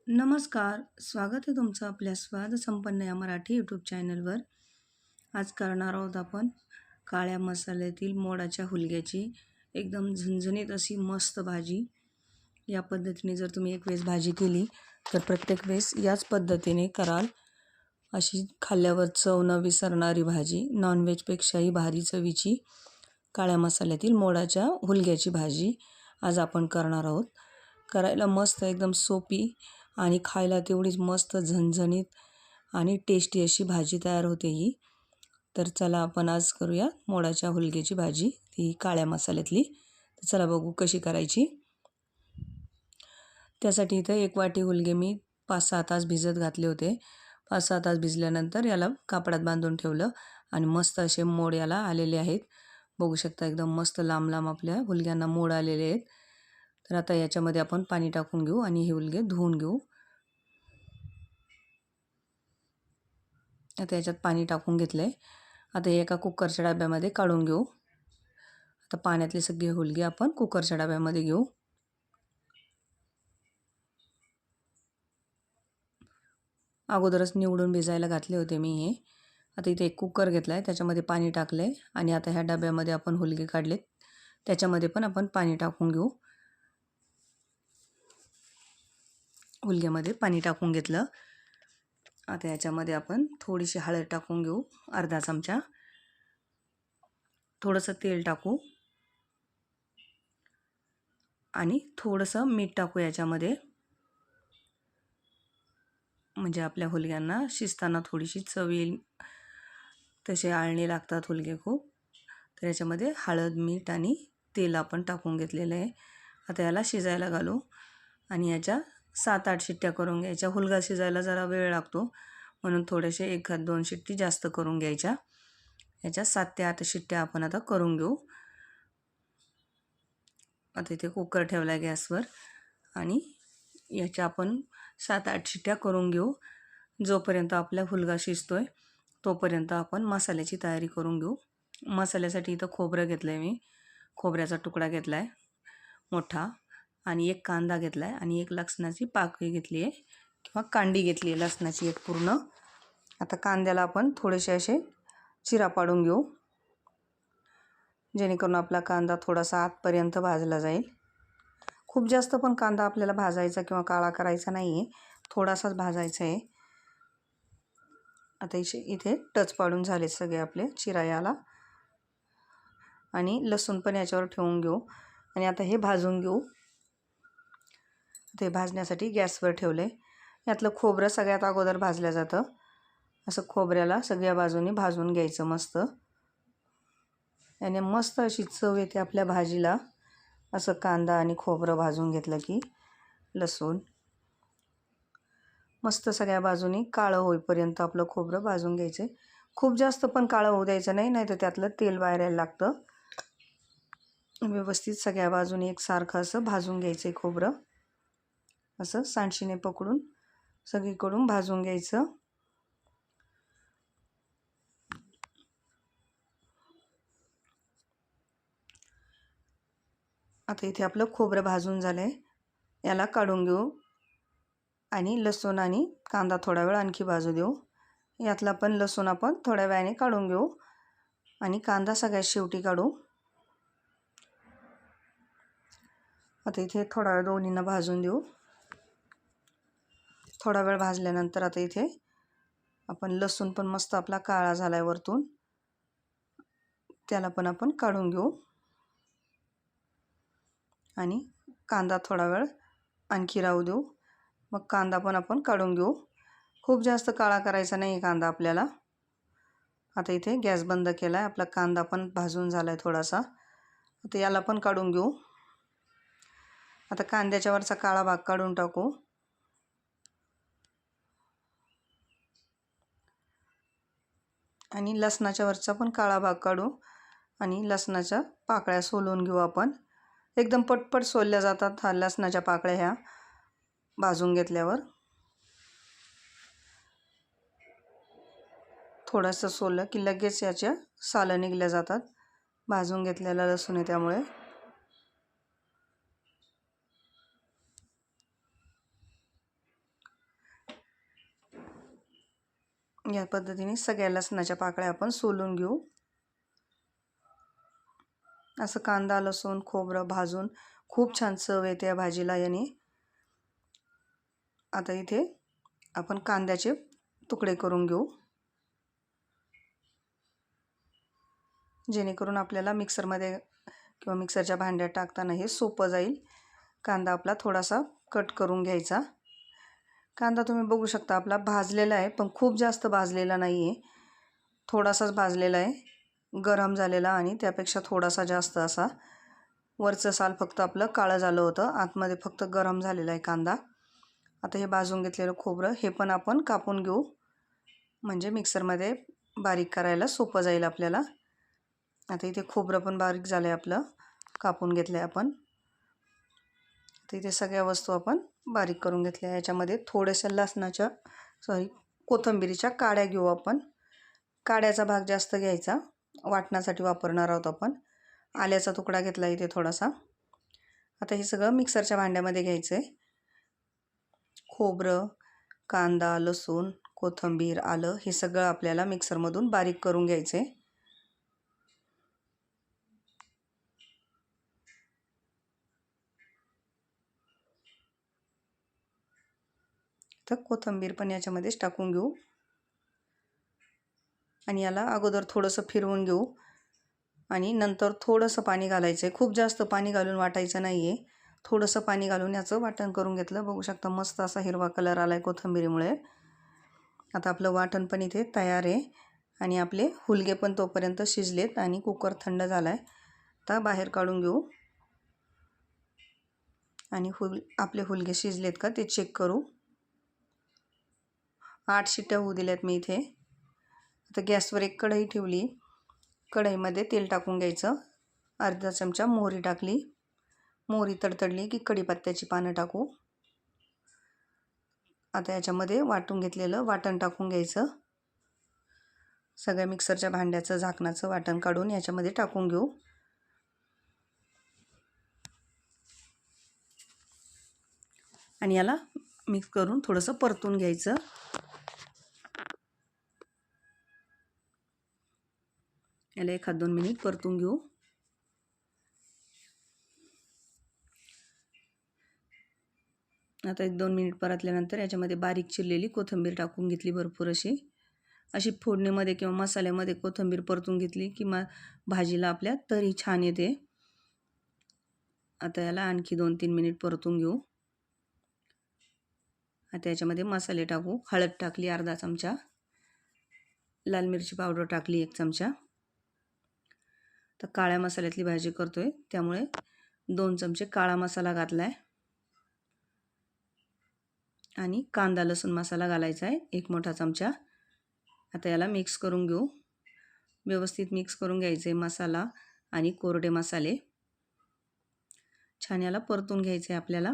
नमस्कार, स्वागत आहे तुमचं आपल्या स्वाद संपन्न या मराठी यूट्यूब चॅनलवर. आज करणार आहोत आपण काळ्या मसाल्यातील मोडाच्या हुलग्याची एकदम झणझणीत अशी मस्त भाजी. या पद्धतीने जर तुम्ही एक वेळेस भाजी केली तर प्रत्येक वेळेस याच पद्धतीने कराल. अशी खाल्ल्यावर चव न विसरणारी भाजी, नॉनव्हेजपेक्षाही भारी चवीची काळ्या मसाल्यातील मोडाच्या हुलग्याची भाजी आज आपण करणार आहोत. करायला मस्त एकदम सोपी आणि खायला तेवढीच मस्त झणझणीत आणि टेस्टी अशी भाजी तयार होते ही. तर चला आपण आज करूया मोडाच्या हुलग्याची भाजी, ती काळ्या मसाल्यातली. तर चला बघू कशी करायची. त्यासाठी इथं 1 वाटी हुलगे मी 5-6 तास भिजत घातले होते. 5-6 तास भिजल्यानंतर याला कापडात बांधून ठेवलं आणि मस्त असे मोड याला आलेले आहेत. बघू शकता एकदम मस्त लांब लांब आपल्या हुलग्यांना मोड आलेले आहेत. तर आता याच्यामध्ये आपण पाणी टाकून घेऊ आणि हे हुलगे धुवून घेऊ. आता याच्यात पाणी टाकून घेतलं आहे. आता हे एका कुकरच्या डब्यामध्ये काढून घेऊ. आता पाण्यातले सगळे हुलगे आपण कुकरच्या डब्यामध्ये घेऊ. अगोदरच निवडून भिजायला घातले होते मी हे. आता इथे एक कुकर घेतला आहे, त्याच्यामध्ये पाणी टाकलं आहे आणि आता ह्या डब्यामध्ये आपण हुलगे काढलेत, त्याच्यामध्ये पण आपण पाणी टाकून घेऊ. हुलग्यामध्ये पाणी टाकून घेतलं. आता याच्यामध्ये आपण थोडीशी हळद टाकून घेऊ, अर्धा चमचा. थोडंसं तेल टाकू आणि थोडंसं मीठ टाकू याच्यामध्ये. म्हणजे आपल्या हुलग्यांना शिजताना थोडीशी चव येईल. तसे आळणी लागतात हुलगे खूप. तर याच्यामध्ये हळद, मीठ आणि तेल आपण टाकून घेतलेलं आहे. आता याला शिजायला घालू आणि याच्या 7-8 शिट्ट्या करून घ्यायच्या. हुलगा शिजायला जरा वेळ लागतो म्हणून थोडेसे 1-2 शिट्टी जास्त करून घ्यायच्या. याच्या 7 ते 8 शिट्ट्या आपण आता करून घेऊ. आता इथे कुकर ठेवला आहे गॅसवर आणि याच्या आपण 7-8 शिट्ट्या करून घेऊ. जोपर्यंत आपला हुलगा शिजतोय तोपर्यंत आपण मसाल्याची तयारी करून घेऊ. मसाल्यासाठी इथं खोबरं घेतलं आहे मी. खोबऱ्याचा तुकडा घेतला आहे मोठा आणि 1 कांदा घेतला आहे आणि 1 लसणाची पाकळी घेतली आहे किंवा कांडी घेतली आहे लसणाची एक पूर्ण. आता कांद्याला आपण थोडेसे असे चिरा पाडून घेऊ, जेणेकरून आपला कांदा थोडासा आतपर्यंत भाजला जाईल. खूप जास्त पण कांदा आपल्याला भाजायचा किंवा काळा करायचा नाही आहे, थोडासाच भाजायचा आहे. आता इथे टच पाडून झाले सगळे आपले चिरा याला आणि लसूण पण याच्यावर ठेवून घेऊ आणि आता हे भाजून घेऊ. ते भाजण्यासाठी गॅसवर ठेवले. यातलं खोबरं सगळ्यात अगोदर भाजलं जातं. असं खोबऱ्याला सगळ्या बाजूनी भाजून घ्यायचं मस्त. याने मस्त अशी चव येते आपल्या भाजीला. असं कांदा आणि खोबरं भाजून घेतलं की, लसूण मस्त सगळ्या बाजूनी काळं होईपर्यंत आपलं खोबरं भाजून घ्यायचं. खूप जास्त पण काळं होऊ द्यायचं नाही, नाहीतर त्यातलं तेल बाहेर यायला लागतं. व्यवस्थित सगळ्या बाजूनी एकसारखं असं भाजून घ्यायचं आहे खोबरं. असं सांडशीने पकडून सगळीकडून भाजून घ्यायचं. आता इथे आपलं खोबरं भाजून झालं आहे, याला काढून घेऊ आणि लसूण आणि कांदा थोडा वेळ आणखी भाजू देऊ. यातला पण लसूण आपण थोड्या वेळाने काढून घेऊ आणि कांदा सगळ्यात शेवटी काढू. आता इथे थोडा वेळ दोन्हींना भाजून देऊ. थोडा वेळ भाजल्यानंतर आता इथे आपण लसूण पण मस्त आपला काळा झाला आहे वरतून, त्याला पण आपण काढून घेऊ आणि कांदा थोडा वेळ आणखी राहू देऊ. मग कांदा पण आपण काढून घेऊ. खूप जास्त काळा करायचा नाही कांदा आपल्याला. आता इथे गॅस बंद केला आहे. आपला कांदा पण भाजून झाला आहे थोडासा. आता याला पण काढून घेऊ. आता कांद्याच्या वरचा काळा भाग काढून टाकू आणि लसणाच्या वरचा पण काळा भाग काढू आणि लसणाच्या पाकळ्या सोलून घेऊ आपण. एकदम पटपट सोलल्या जातात लसणाच्या पाकळ्या ह्या भाजून घेतल्यावर. थोडंसं सोललं की लगेच याच्या सालं निघल्या जातात. भाजून घेतलेला लसूण आहे त्यामुळे. या पद्धतीने सगळ्या लसणाच्या पाकळ्या आपण सोलून घेऊ. असं कांदा लसूण खोबरं भाजून खूप छान चव येते या भाजीला याने. आता इथे आपण कांद्याचे तुकडे करून घेऊ, जेणेकरून आपल्याला मिक्सरमध्ये किंवा मिक्सरच्या भांड्यात टाकताना हे सोपं जाईल. कांदा आपला थोडासा कट करून घ्यायचा. कांदा तुम्ही बघू शकता आपला भाजलेला आहे, पण खूप जास्त भाजलेला नाही आहे, थोडासाच भाजलेला आहे, गरम झालेला आणि त्यापेक्षा थोडासा जास्त असा. वरचं साल फक्त आपलं काळं झालं होतं, आतमध्ये फक्त गरम झालेला आहे कांदा. आता हे भाजून घेतलेलं खोबरं हे पण आपण कापून घेऊ, म्हणजे मिक्सरमध्ये बारीक करायला सोपं जाईल आपल्याला. आता इथे खोबरं पण बारीक झालं आहे आपलं, कापून घेतलं आहे आपण. तर इथे सगळ्या वस्तू आपण बारीक करून घेतल्या. याच्यामध्ये थोड्याशा लसणाच्या कोथिंबीरीच्या काड्या घेऊ आपण. काड्याचा भाग जास्त घ्यायचा, वाटण्यासाठी वापरणार आहोत आपण. आल्याचा तुकडा घेतला इथे थोडासा. आता हे सगळं मिक्सरच्या भांड्यामध्ये घ्यायचं आहे. खोबरं कांदा लसूण कोथिंबीर आलं हे सगळं आपल्याला मिक्सरमधून बारीक करून घ्यायचं आहे. तर कोथिंबीर पण याच्यामध्येच टाकून घेऊ आणि याला अगोदर थोडंसं फिरवून घेऊ आणि नंतर थोडंसं पाणी घालायचं आहे. खूप जास्त पाणी घालून वाटायचं नाही आहे, थोडंसं पाणी घालून याचं वाटण करून घेतलं. बघू शकता मस्त असा हिरवा कलर आला आहे कोथिंबीरीमुळे. आता आपलं वाटण पण इथे तयार आहे आणि आपले हुलगे पण तोपर्यंत शिजलेत आणि कुकर थंड झाला आहे. आता बाहेर काढून घेऊ आणि आपले हुलगे शिजलेत का ते चेक करू. 8 शिट्ट्या होऊ दिल्यात मी इथे. आता गॅसवर एक कढई ठेवली, कढईमध्ये तेल टाकून घ्यायचं. अर्धा चमचा मोहरी टाकली, मोहरी तडतडली की कढीपत्त्याची पानं टाकू. आता याच्यामध्ये वाटून घेतलेलं वाटण टाकून घ्यायचं. सगळ्या मिक्सरच्या भांड्याचं झाकणाचं वाटण काढून याच्यामध्ये टाकून घेऊ आणि याला मिक्स करून थोडंसं परतून घ्यायचं. याला 1-2 मिनिट परतून घेऊ. आता 1-2 मिनिट परतल्यानंतर याच्यामध्ये बारीक चिरलेली कोथिंबीर टाकून घेतली भरपूर अशी फोडणीमध्ये किंवा मसाल्यामध्ये कोथिंबीर परतून घेतली की भाजीला आपल्या तरी छान येते. आता याला आणखी 2-3 मिनिट परतून घेऊ. आता याच्यामध्ये मसाले टाकू. हळद टाकली अर्धा चमचा, लाल मिरची पावडर टाकली 1 चमचा. तर काळ्या मसाल्यातली भाजी करतोय त्यामुळे 2 चमचे काळा मसाला घातला आहे आणि कांदा लसूण मसाला घालायचा आहे 1 मोठा चमचा. आता याला मिक्स करून घेऊ. व्यवस्थित मिक्स करून घ्यायचे मसाला आणि कोरडे मसाले. छान याला परतून घ्यायचे आहे आपल्याला.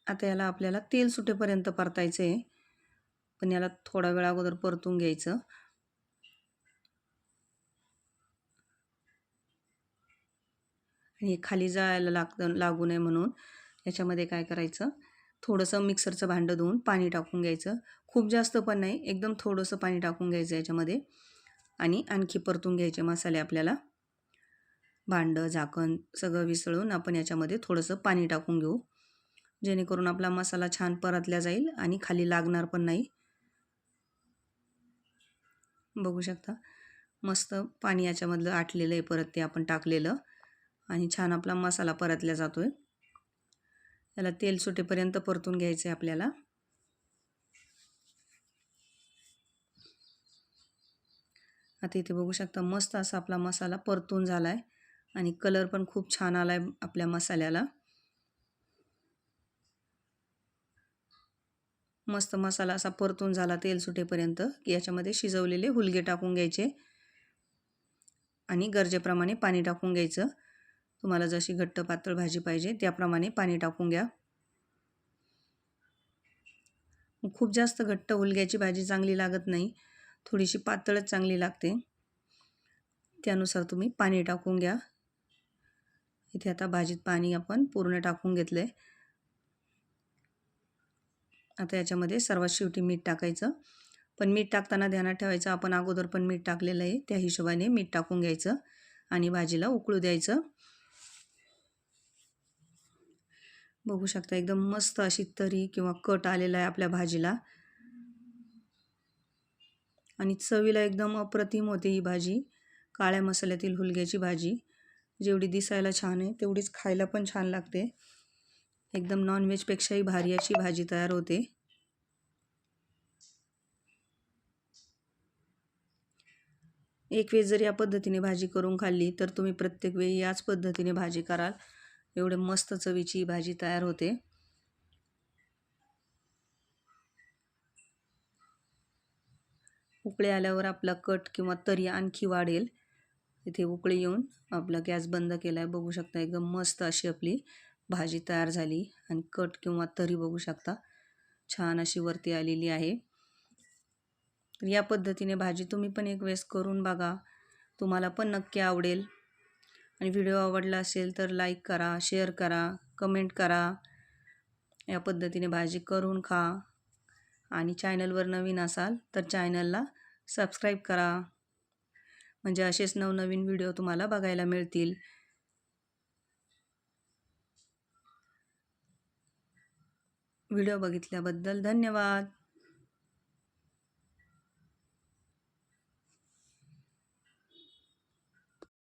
आता याला आपल्याला तेल सुटेपर्यंत परतायचं आहे, पण याला थोडा वेळ अगोदर परतून घ्यायचं. आणि खाली जायला लागू नये म्हणून याच्यामध्ये काय करायचं, थोडंसं मिक्सरचं भांडं धुवून पाणी टाकून घ्यायचं. खूप जास्त पण नाही, एकदम थोडंसं पाणी टाकून घ्यायचं याच्यामध्ये आणि आणखी परतून घ्यायचे मसाले आपल्याला. भांडं झाकण सगळं विसळून आपण याच्यामध्ये थोडंसं पाणी टाकून घेऊ, जेणेकरून आपला मसाला छान परतला जाईल आणि खाली लागणार पण नाही. बघू शकता मस्त पाणी याच्यामधलं आटलेलं आहे, परत ते आपण टाकलेलं आणि छान आपला मसाला परतला जातोय. याला तेल सुटेपर्यंत परतून घ्यायचं आहे आपल्याला. आता इथे बघू शकता मस्त असा आपला मसाला परतून झाला आहे आणि कलर पण खूप छान आला आहे आपल्या मसाल्याला. मस्त मसाला असा परतून झाला तेल सुटेपर्यंत की याच्यामध्ये शिजवलेले हुलगे टाकून घ्यायचे आणि गरजेप्रमाणे पाणी टाकून घ्यायचं. तुम्हाला जशी घट्ट पातळ भाजी पाहिजे त्याप्रमाणे पाणी टाकून घ्या. खूप जास्त घट्ट हुलग्याची भाजी चांगली लागत नाही, थोडीशी पातळच चांगली लागते. त्यानुसार तुम्ही पाणी टाकून घ्या. इथे आता भाजीत पाणी आपण पूर्ण टाकून घेतलंय. आता याच्यामध्ये सर्वात शेवटी मीठ टाकायचं. पण मीठ टाकताना ध्यानात ठेवायचं आपण अगोदर पण मीठ टाकलेलं आहे, त्या हिशोबाने मीठ टाकून घ्यायचं आणि भाजीला उकळू द्यायचं. बघू शकता एकदम मस्त अशी तरी किंवा कट आलेला आहे आपल्या भाजीला आणि चवीला एकदम अप्रतिम होते ही भाजी. काळ्या मसाल्यातील हुलग्याची भाजी जेवढी दिसायला छान आहे तेवढीच खायला पण छान लागते. एकदम नॉनव्हेजपेक्षाही भारी अशी भाजी तयार होते. एक वेळेस जर या पद्धतीने भाजी करून खाल्ली तर तुम्ही प्रत्येक वेळी याच पद्धतीने भाजी कराल. एवढे मस्त चवीची भाजी तयार होते. उकळी आल्यावर आपला कट किंवा तरी आणखी वाढेल. इथे उकळी येऊन आपला गॅस बंद केला आहे. बघू शकता एकदम मस्त अशी आपली भाजी तयार झाली आणि कट किंवा तरी बघू शकता छान अशी वरती आलेली आहे. तर या पद्धतीने भाजी तुम्ही पण एक वेळेस करून बघा, तुम्हाला पण नक्की आवडेल. आणि व्हिडिओ आवडला असेल तर लाईक करा, शेअर करा, कमेंट करा. या पद्धतीने भाजी करून खा आणि चॅनलवर नवीन असाल तर चॅनलला सबस्क्राईब करा, म्हणजे असेच नवनवीन व्हिडिओ तुम्हाला बघायला मिळतील. व्हिडिओ बघितल्याबद्दल धन्यवाद.